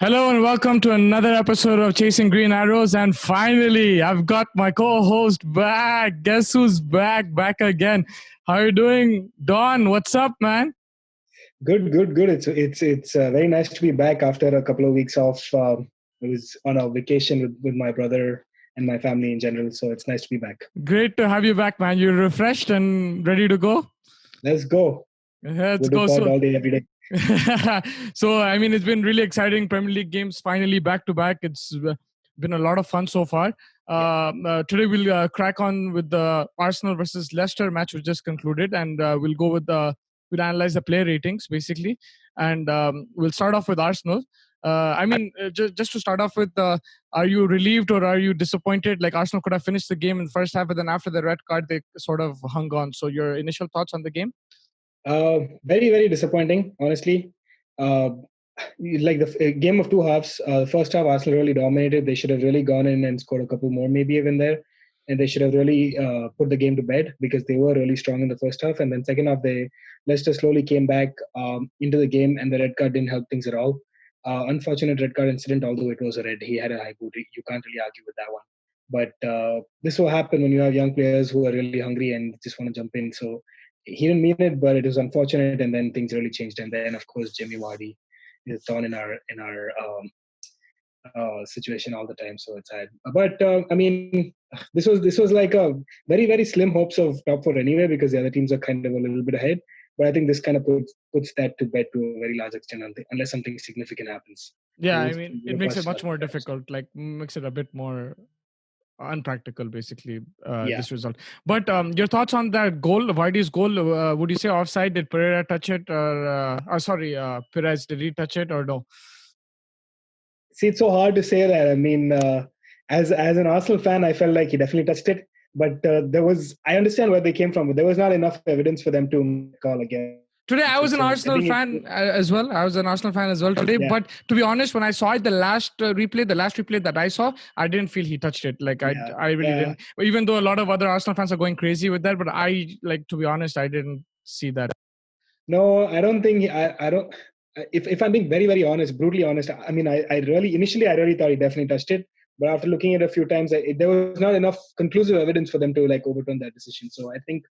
Hello and welcome to another episode of Chasing Green Arrows. And finally, I've got my co-host back. Guess who's back? Back again. How are you doing, Don? What's up, man? Good. It's very nice to be back after a couple of weeks off. I was on a vacation with my brother and my family in general, so it's nice to be back. Great to have you back, man. You're refreshed and ready to go? Let's go. Let's We'll go. do pod all day, every day. So, I mean, it's been really exciting. Premier League games finally back to back. It's been a lot of fun so far. Today we'll crack on with the Arsenal versus Leicester match, which just concluded, and we'll go with we'll analyze the player ratings basically, and we'll start off with Arsenal. Just to start off with, are you relieved or are you disappointed? Like Arsenal could have finished the game in the first half, but then after the red card, they sort of hung on. So, your initial thoughts on the game? Very disappointing, honestly. Uh, like the game of two halves. First half, Arsenal really dominated. They should have really gone in and scored a couple more, maybe even there, and they should have really put the game to bed because they were really strong in the first half. And then second half, Leicester slowly came back into the game, and the red card didn't help things at all. Unfortunate red card incident, although it was a red. He had a high boot. You can't really argue with that one. But this will happen when you have young players who are really hungry and just want to jump in. So he didn't mean it, but it was unfortunate, and then things really changed. And then, of course, Jimmy Vardy is a thorn in our situation all the time. So it's sad. But I mean, this was like a very slim hopes of top four anyway, because the other teams are kind of a little bit ahead. But I think this kind of puts that to bed to a very large extent, unless something significant happens. Yeah, I mean, it makes it much more difficult. Like, makes it a bit more unpractical, basically, this result. But your thoughts on that goal, Vardy's goal? Would you say offside? Did Pereira touch it, or Perez, did he touch it or no? See, it's so hard to say that. I mean, as an Arsenal fan, I felt like he definitely touched it. But I understand where they came from, but there was not enough evidence for them to call again. Today, I was an Arsenal fan as well. I was an Arsenal fan as well today. Yeah. But to be honest, when I saw it, the last replay that I saw, I didn't feel he touched it. Like, I really didn't. Even though a lot of other Arsenal fans are going crazy with that, but to be honest, I didn't see that. No, I don't think. I don't. If I'm being very honest, brutally honest, I mean, I really thought he definitely touched it. But after looking at it a few times, there was not enough conclusive evidence for them to like overturn that decision. So I think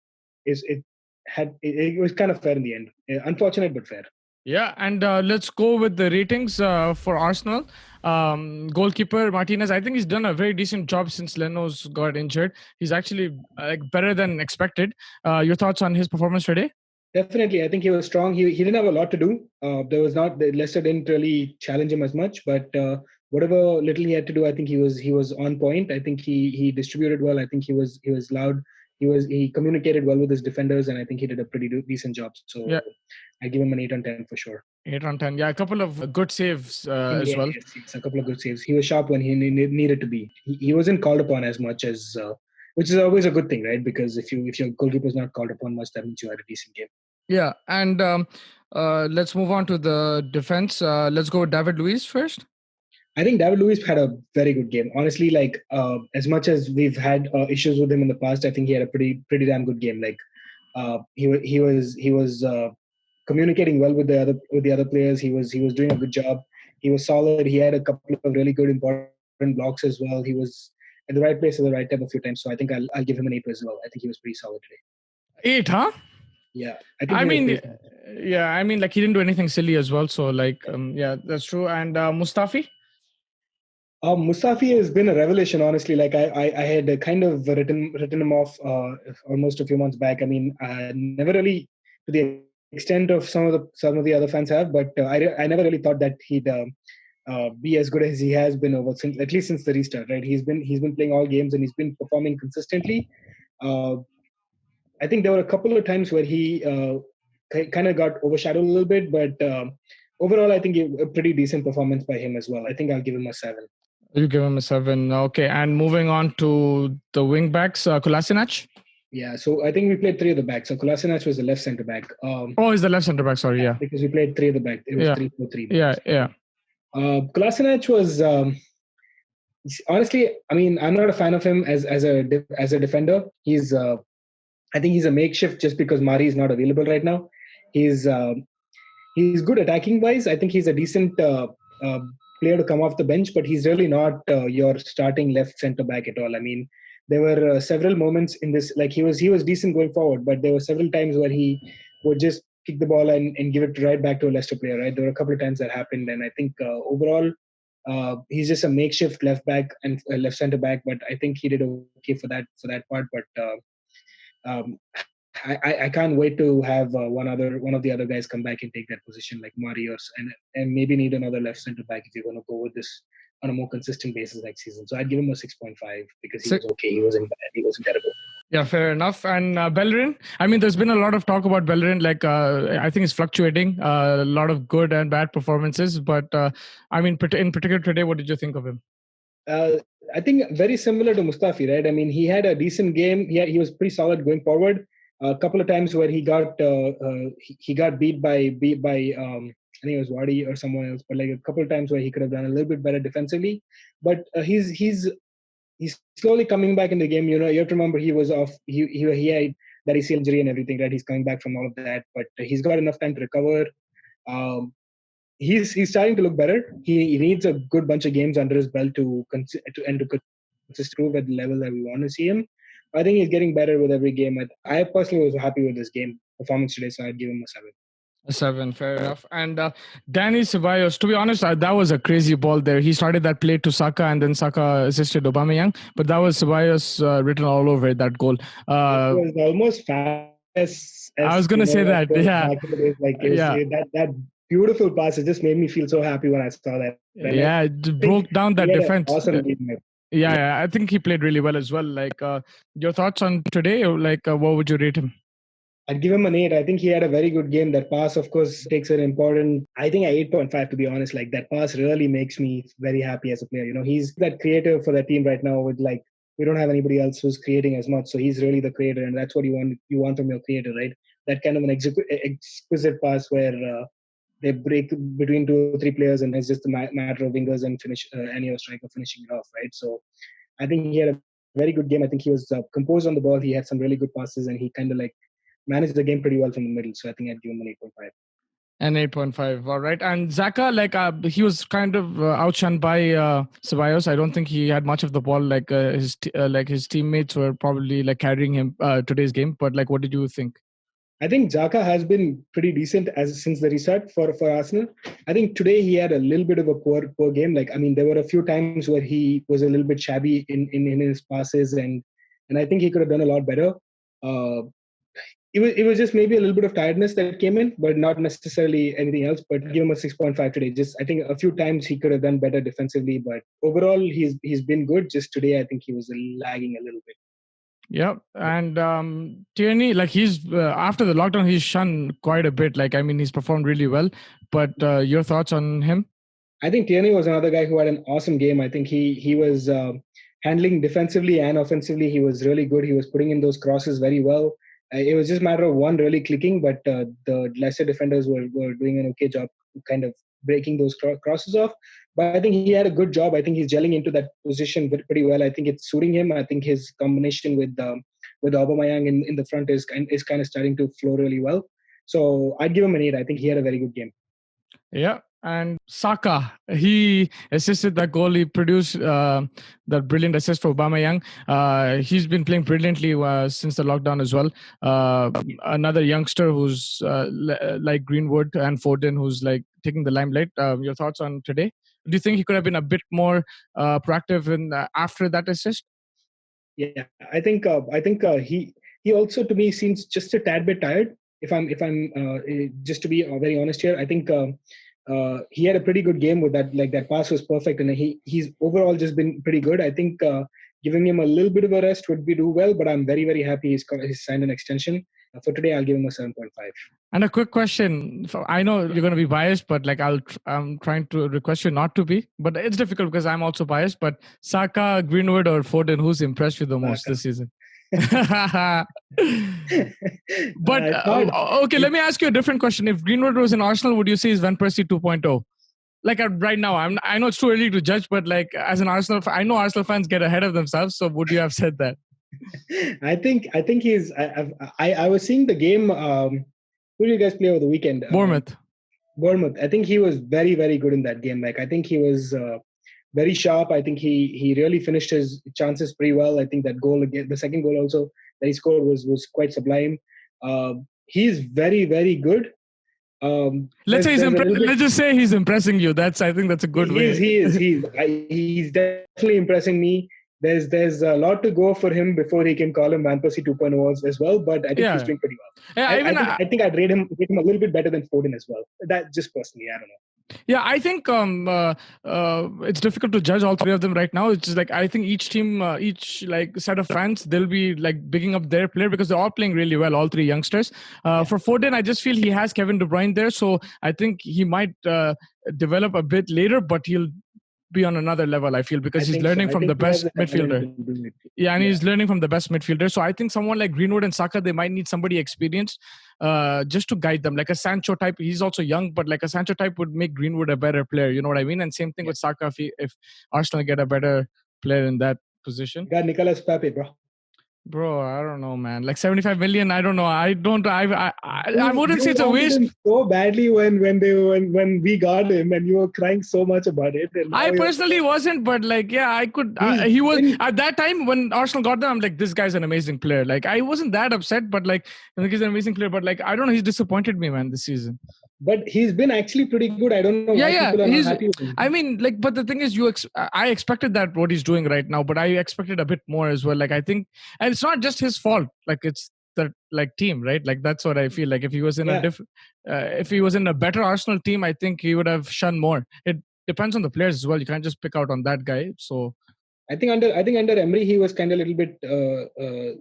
it was kind of fair in the end. Unfortunate, but fair. Yeah, and let's go with the ratings for Arsenal. Goalkeeper Martinez, I think he's done a very decent job since Leno's got injured. He's actually better than expected. Your thoughts on his performance today? Definitely, I think he was strong. He didn't have a lot to do. Leicester didn't really challenge him as much, but whatever little he had to do, I think he was on point. I think he distributed well. I think he was loud. He communicated well with his defenders, and I think he did a pretty decent job. So yeah. I give him an 8 on 10 for sure. 8 on 10. Yeah, a couple of good saves as well. Yes, a couple of good saves. He was sharp when he needed to be. He wasn't called upon as much as, which is always a good thing, right? Because if your goalkeeper is not called upon much, that means you had a decent game. Yeah, and let's move on to the defense. Let's go with David Luiz first. I think David Luiz had a very good game. Honestly, like as much as we've had issues with him in the past, I think he had a pretty damn good game. Like he was communicating well with the other players. He was doing a good job. He was solid. He had a couple of really good important blocks as well. He was at the right place at the right time a few times. So I think I'll give him an 8 as well. I think he was pretty solid today. 8, huh? Yeah, I mean, like he didn't do anything silly as well. So yeah, that's true. And Mustafi. Mustafi has been a revelation, honestly. Like I had kind of written him off almost a few months back. I mean, never really to the extent of some of the other fans have, but I never really thought that he'd be as good as he has been at least since the restart. Right? He's been playing all games and he's been performing consistently. I think there were a couple of times where he kind of got overshadowed a little bit, but overall, I think a pretty decent performance by him as well. I think I'll give him a 7. You give him a 7. Okay. And moving on to the wing backs, Kolasinac? Yeah. So I think we played 3 of the back. So Kolasinac was the left centre back. He's the left centre back. Sorry. Yeah. Because we played 3 of the back. It was 3-4-3. Yeah. Kolasinac was, honestly, I mean, I'm not a fan of him as a defender. I think he's a makeshift just because Mari is not available right now. He's good attacking wise. I think he's a decent player to come off the bench, but he's really not your starting left centre back at all. I mean, there were several moments in this, like he was decent going forward, but there were several times where he would just kick the ball and give it right back to a Leicester player. Right, there were a couple of times that happened, and I think overall. He's just a makeshift left back and left centre back, but I think he did okay for that part. But I can't wait to have one of the other guys come back and take that position like Marius and maybe need another left centre back if you're going to go with this on a more consistent basis next season. So I'd give him a 6.5 because he was okay. He wasn't bad. He wasn't terrible. Yeah, fair enough. And Bellerin, I mean, there's been a lot of talk about Bellerin. Like, I think it's fluctuating. A lot of good and bad performances. But I mean, in particular today, what did you think of him? I think very similar to Mustafi, right? I mean, he had a decent game. He was pretty solid going forward. A couple of times where he got beat by I think it was Wadi or someone else, but like a couple of times where he could have done a little bit better defensively. But he's slowly coming back in the game. You know, you have to remember he was off. He had that ACL injury and everything, right? He's coming back from all of that, but he's got enough time to recover. He's starting to look better. He needs a good bunch of games under his belt to consistently prove at the level that we want to see him. I think he's getting better with every game. I personally was happy with this game performance today, so I'd give him a 7. A 7, fair enough. And Danny Ceballos, to be honest, that was a crazy ball there. He started that play to Saka, and then Saka assisted Aubameyang. But that was Ceballos written all over it, that goal. It was almost fast. I was going to say that, yeah. Like that beautiful pass. It just made me feel so happy when I saw that. Yeah, it broke down that defense. Awesome game. Yeah, I think he played really well as well. Like, your thoughts on today? Like, what would you rate him? I'd give him an 8. I think he had a very good game. That pass, of course, takes an important. I think at 8.5, to be honest. Like, that pass really makes me very happy as a player. You know, he's that creator for that team right now. With like, we don't have anybody else who's creating as much, so he's really the creator, and that's what you want. You want from your creator, right? That kind of an exquisite pass where they break between 2 or 3 players, and it's just a matter of wingers and finish and your striker finishing it off, right? So I think he had a very good game. I think he was composed on the ball. He had some really good passes, and he kind of like managed the game pretty well from the middle. So I think I'd give him an 8.5. An 8.5, all right. And Xhaka, like he was kind of outshined by Ceballos. I don't think he had much of the ball. Like his teammates were probably like carrying him today's game. But like, what did you think? I think Xhaka has been pretty decent since the restart for Arsenal. I think today he had a little bit of a poor game. Like, I mean, there were a few times where he was a little bit shabby in his passes, and I think he could have done a lot better. It was just maybe a little bit of tiredness that came in, but not necessarily anything else. But give him a 6.5 today. Just I think a few times he could have done better defensively, but overall he's been good. Just today, I think he was lagging a little bit. Yeah, and Tierney, like he's after the lockdown, he's shunned quite a bit. Like, I mean, he's performed really well. But your thoughts on him? I think Tierney was another guy who had an awesome game. I think he was handling defensively and offensively. He was really good. He was putting in those crosses very well. It was just a matter of one really clicking, but the Leicester defenders were doing an okay job kind of breaking those crosses off. But I think he had a good job. I think he's gelling into that position pretty well. I think it's suiting him. I think his combination with Aubameyang in the front is kind of starting to flow really well. So I'd give him an 8. I think he had a very good game. Yeah. And Saka, he assisted that goal. He produced that brilliant assist for Aubameyang. He's been playing brilliantly since the lockdown as well. Another youngster who's like Greenwood and Foden, who's like taking the limelight. Your thoughts on today? Do you think he could have been a bit more proactive in after that assist? Yeah, I think he also to me seems just a tad bit tired. If I'm just to be very honest here, I think. He had a pretty good game with that. Like that pass was perfect, and he's overall just been pretty good. I think giving him a little bit of a rest would do well. But I'm very very happy he's signed an extension. For today, I'll give him a 7.5. And a quick question. I know you're going to be biased, but like I'm trying to request you not to be. But it's difficult because I'm also biased. But Saka, Greenwood, or Foden, who's impressed you the most this season? But okay, let me ask you a different question. If Greenwood was in Arsenal, would you say he's Van Persie 2.0? Like right now, I know it's too early to judge, but like as an Arsenal, I know Arsenal fans get ahead of themselves. So would you have said that? I think he's. I was seeing the game. Who did you guys play over the weekend? Bournemouth. Bournemouth. I think he was very, very good in that game. Like I think he was very sharp. I think he really finished his chances pretty well. I think that goal again, the second goal also that he scored was quite sublime. He's very, very good. Let's say There's a little bit. let's just say he's impressing you. I think that's a good way. He's definitely impressing me. There's a lot to go for him before he can call him Van Persie 2.0 as well. But I think he's doing pretty well. I think I'd rate him a little bit better than Foden as well. That just personally, I don't know. Yeah, I think it's difficult to judge all three of them right now. It's just like I think each team, each like set of fans, they'll be like bigging up their player because they're all playing really well, all three youngsters. For Foden, I just feel he has Kevin De Bruyne there, so I think he might develop a bit later, but he'll be on another level, I feel, because he's learning from the best midfielder. Yeah, and he's learning from the best midfielder. So I think someone like Greenwood and Saka, they might need somebody experienced just to guide them. Like a Sancho type, he's also young, but like a Sancho type would make Greenwood a better player. You know what I mean? And same thing with Saka if Arsenal get a better player in that position. Got Nicolas Pepe, bro. Bro, I don't know, man. Like 75 million, I don't know. I wouldn't say it's a waste. Him so badly when we got him, and you were crying so much about it. And I personally wasn't, but like, yeah, I could. He was at that time when Arsenal got them. I'm like, this guy's an amazing player. Like, I wasn't that upset, but like, I think he's an amazing player. But like, I don't know, he's disappointed me, man, this season. But he's been actually pretty good. I don't know why people are not happy with him. I mean, like, but the thing is, I expected that what he's doing right now, but I expected a bit more as well. Like, I think, and it's not just his fault. Like, it's the like team, right? Like, that's what I feel. Like, if he was in if he was in a better Arsenal team, I think he would have shunned more. It depends on the players as well. You can't just pick out on that guy. So, I think under Emery, he was kind of a little bit.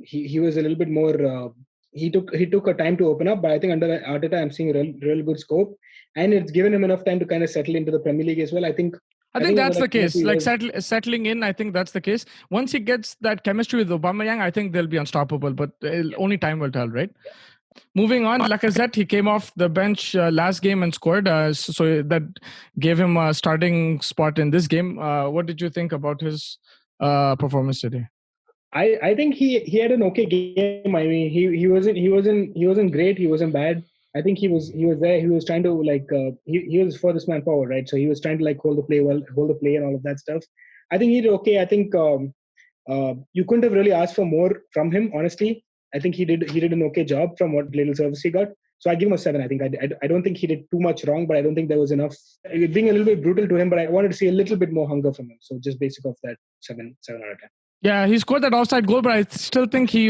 He was a little bit more. He took a time to open up, but I think under Arteta, I'm seeing real good scope, and it's given him enough time to kind of settle into the Premier League as well. I think that's the case. Like settling in, I think that's the case. Once he gets that chemistry with Aubameyang, I think they'll be unstoppable. But only time will tell, right? Moving on, Lacazette, he came off the bench last game and scored. So that gave him a starting spot in this game. What did you think about his performance today? I think he had an okay game. I mean, he wasn't great. He wasn't bad. I think he was there. He was trying to like he was furthest man forward, right? So he was trying to like hold the play, and all of that stuff. I think he did okay. I think you couldn't have really asked for more from him, honestly. I think he did an okay job from what little service he got. So I give him a 7. I think I don't think he did too much wrong, but I don't think there was enough. Being a little bit brutal to him, but I wanted to see a little bit more hunger from him. So just basic of that 7 out of 10. Yeah, he scored that offside goal, but I still think he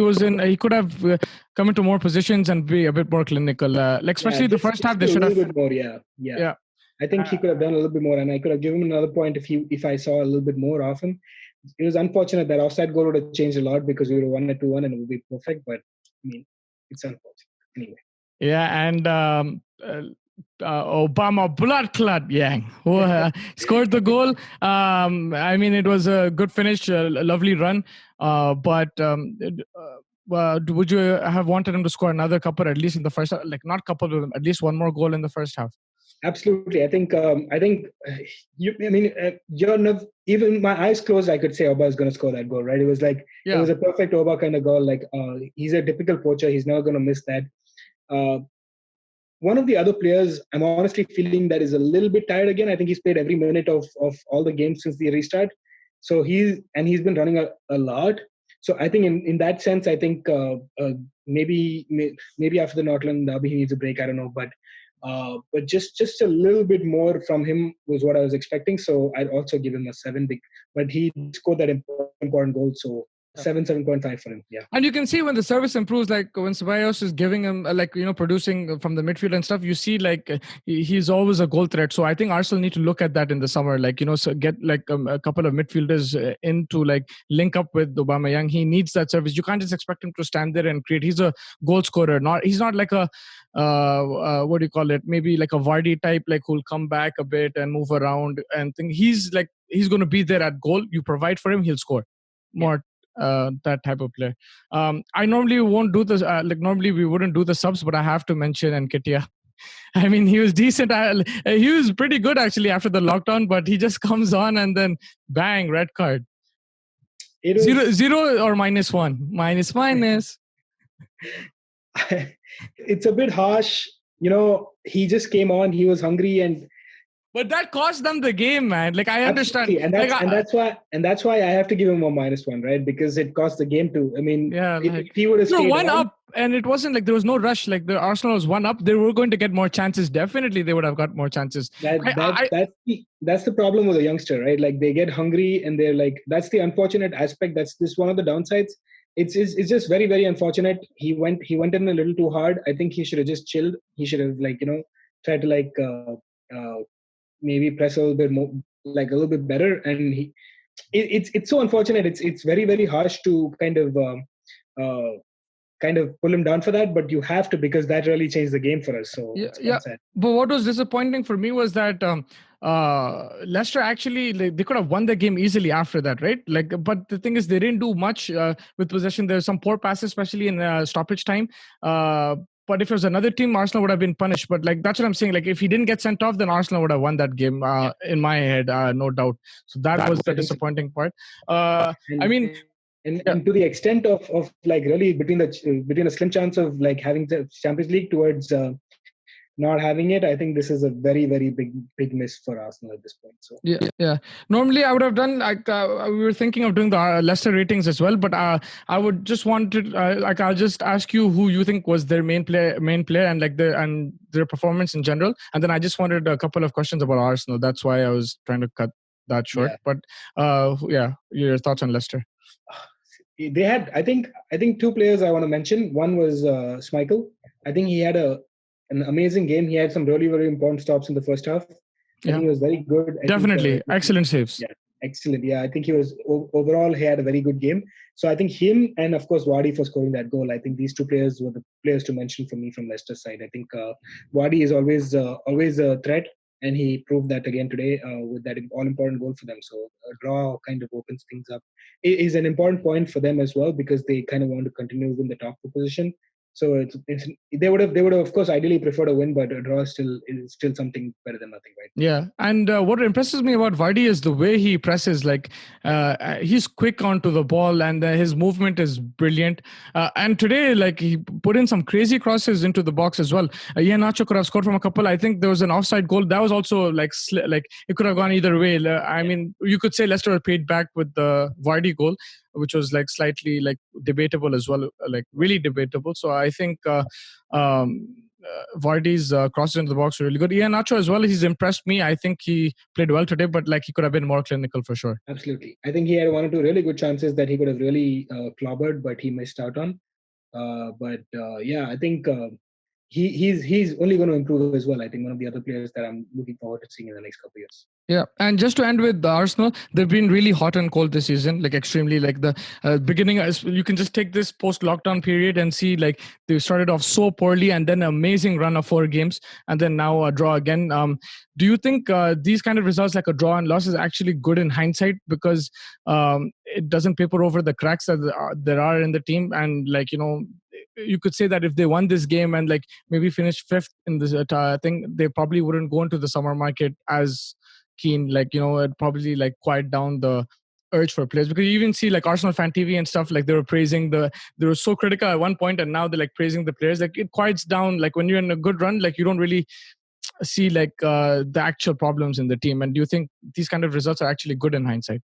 could have come into more positions and be a bit more clinical. Like especially the first half, they should have. A little bit more, yeah. I think he could have done a little bit more, and I could have given him another point if I saw a little bit more of him. It was unfortunate that offside goal would have changed a lot because we were 1-2-1 and it would be perfect. But I mean, it's unfortunate anyway. Yeah, and Obama blood clot Yang who scored the goal. I mean, it was a good finish, a lovely run. But would you have wanted him to score another couple at least in the first half? Like not couple, at least one more goal in the first half. Absolutely, I think even my eyes closed, I could say Oba is going to score that goal. Right? It was like it was a perfect Oba kind of goal. Like he's a typical poacher. He's never going to miss that. One of the other players, I'm honestly feeling that is a little bit tired again. I think he's played every minute of all the games since the restart. So he's been running a lot. So I think in that sense, I think maybe after the Nottingham derby he needs a break. I don't know, but just a little bit more from him was what I was expecting. So I'd also give him a 7. But he scored that important goal. So 7.5 for him. Yeah. And you can see when the service improves, like when Ceballos is giving him, producing from the midfield and stuff, you see like he's always a goal threat. So I think Arsenal need to look at that in the summer, so get like a couple of midfielders in to like link up with Aubameyang. He needs that service. You can't just expect him to stand there and create. He's a goal scorer. He's not like a what do you call it? Maybe like a Vardy type, like who'll come back a bit and move around and think. He's going to be there at goal. You provide for him, he'll score more. That type of player. I normally won't do this. Normally we wouldn't do the subs, but I have to mention Nketiah. I mean, he was decent. He was pretty good actually after the lockdown, but he just comes on and then bang, red card. Zero or -1? Minus. It's a bit harsh he just came on. He was hungry, and But that cost them the game, man. Like I understand. absolutely, and Like that's why I have to give him a -1, right? Because it cost the game too. I mean, yeah, if like he would have you're stayed one on, up, and it wasn't like there was no rush. Like the Arsenal was one up, they were going to get more chances. Definitely, they would have got more chances. that's the problem with a youngster, right? Like they get hungry, and they're like, that's the unfortunate aspect. That's this one of the downsides. It's just very very unfortunate. He went in a little too hard. I think he should have just chilled. He should have tried to maybe press a little bit more, like a little bit better. And it's so unfortunate. It's very very harsh to uh, kind of pull him down for that, but you have to, because that really changed the game for us. So Yeah, it's yeah. quite sad. But what was disappointing for me was that Leicester actually, like, they could have won the game easily after that, right? Like, but the thing is, they didn't do much with possession. There's some poor passes, especially in stoppage time. But if it was another team, Arsenal would have been punished. But like that's what I'm saying. Like if he didn't get sent off, then Arsenal would have won that game. In my head, no doubt. So that was the disappointing part. I mean, and to the extent of like really between a slim chance of like having the Champions League towards not having it, I think this is a very very big miss for Arsenal at this point. So yeah. Normally, I would have done like we were thinking of doing the Leicester ratings as well, but I would just want to like I'll just ask you who you think was their main player, and like their performance in general, and then I just wanted a couple of questions about Arsenal. That's why I was trying to cut that short. yeah. But your thoughts on Leicester? They had, I think two players I want to mention. One was Schmeichel. I think he had an amazing game. He had some really very important stops in the first half. I think he was very good. Definitely excellent saves. Yeah, excellent. Yeah, I think he was overall he had a very good game. So I think him, and of course Wadi for scoring that goal. I think these two players were the players to mention for me from Leicester's side. I think Wadi is always a threat, and he proved that again today with that all important goal for them. So a draw kind of opens things up. It is an important point for them as well, because they kind of want to continue in the top position. So they would have of course ideally preferred a win, but a draw is still something better than nothing, right? Yeah, and what impresses me about Vardy is the way he presses. Like he's quick onto the ball, and his movement is brilliant. And today, like he put in some crazy crosses into the box as well. Nacho could have scored from a couple. I think there was an offside goal that was also like like it could have gone either way. I mean, you could say Leicester paid back with the Vardy goal, which was like slightly like debatable as well, like really debatable. So I think Vardy's crosses into the box were really good. Nacho as well. He's impressed me. I think he played well today, but like he could have been more clinical for sure. Absolutely. I think he had one or two really good chances that he could have really clobbered, but he missed out on. Yeah, I think he's only going to improve as well. I think one of the other players that I'm looking forward to seeing in the next couple of years. Yeah, and just to end with the Arsenal, they've been really hot and cold this season, like extremely. Like the beginning, you can just take this post-lockdown period and see like they started off so poorly, and then an amazing run of 4 games, and then now a draw again. Do you think these kind of results, like a draw and loss, is actually good in hindsight, because it doesn't paper over the cracks that there are in the team, and like you could say that if they won this game and like maybe finished 5th in this thing, they probably wouldn't go into the summer market as keen. Like it probably like quiet down the urge for players, because you even see like Arsenal fan TV and stuff, like they were so critical at one point, and now they're like praising the players. Like it quiets down. Like when you're in a good run, like you don't really see like the actual problems in the team. And do you think these kind of results are actually good in hindsight?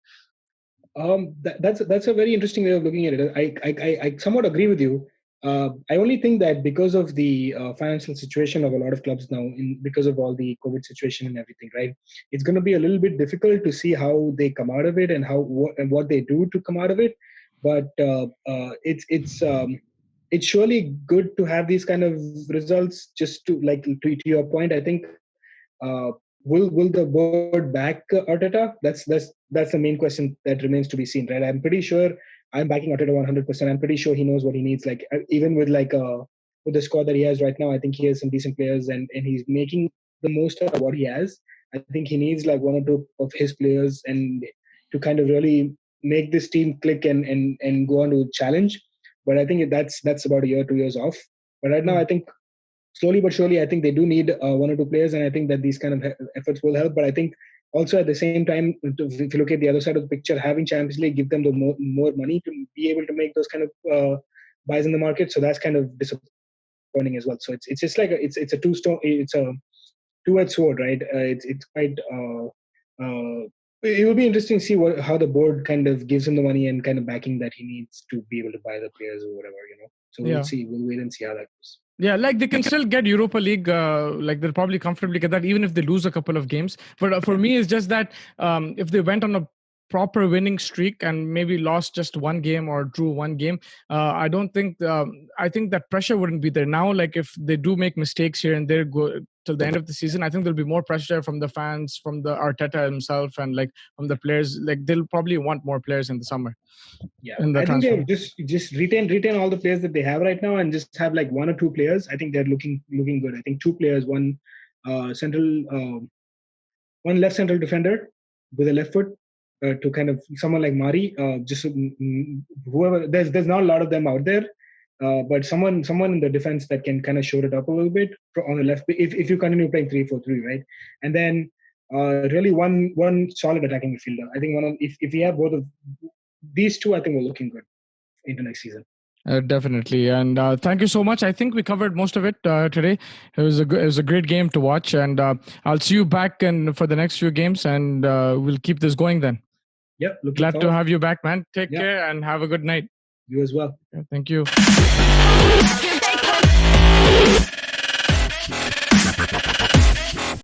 That's a very interesting way of looking at it. I somewhat agree with you. I only think that because of the financial situation of a lot of clubs now, because of all the COVID situation and everything, right? It's going to be a little bit difficult to see how they come out of it and what they do to come out of it. But it's surely good to have these kind of results. Just to your point, I think uh, will the board back Arteta? That's the main question that remains to be seen, right? I'm pretty sure I'm backing Arteta 100%. I'm pretty sure he knows what he needs. Like even with with the squad that he has right now, I think he has some decent players, and he's making the most of what he has. I think he needs like one or two of his players and to kind of really make this team click and go on to challenge. But I think that's about a year, 2 years off. But right now, I think slowly but surely, I think they do need one or two players, and I think that these kind of efforts will help. But I think also at the same time, if you look at the other side of the picture, having Champions League give them the more money to be able to make those kind of buys in the market. So that's kind of disappointing. disappointing as well. So it's just like it's a two-edged sword, right? It's quite. It will be interesting to see how the board kind of gives him the money and kind of backing that he needs to be able to buy the players or whatever, So we'll see. We'll wait and see how that goes. Yeah, like they can still get Europa League. Like they'll probably comfortably get that, even if they lose a couple of games. But for me, it's just that if they went on a proper winning streak and maybe lost just one game or drew one game, I don't think. I think that pressure wouldn't be there now. Like if they do make mistakes here and there, go till the end of the season, I think there'll be more pressure from the fans, from the Arteta himself, and like from the players. Like they'll probably want more players in the summer. Yeah, I think they just retain all the players that they have right now and just have like one or two players. I think they're looking good. I think two players, one left central defender with a left foot to kind of someone like Mari. Just whoever there's not a lot of them out there, but someone in the defense that can kind of shore it up a little bit on the left. If you continue playing 3-4-3, right, and then really one solid attacking midfielder. I think if we have both of these two, I think we're looking good into next season. Definitely, and thank you so much. I think we covered most of it today. It was a great game to watch, and I'll see you back for the next few games, and we'll keep this going then. Yep, glad to have you back, man. Take care and have a good night. You as well. Yeah, thank you.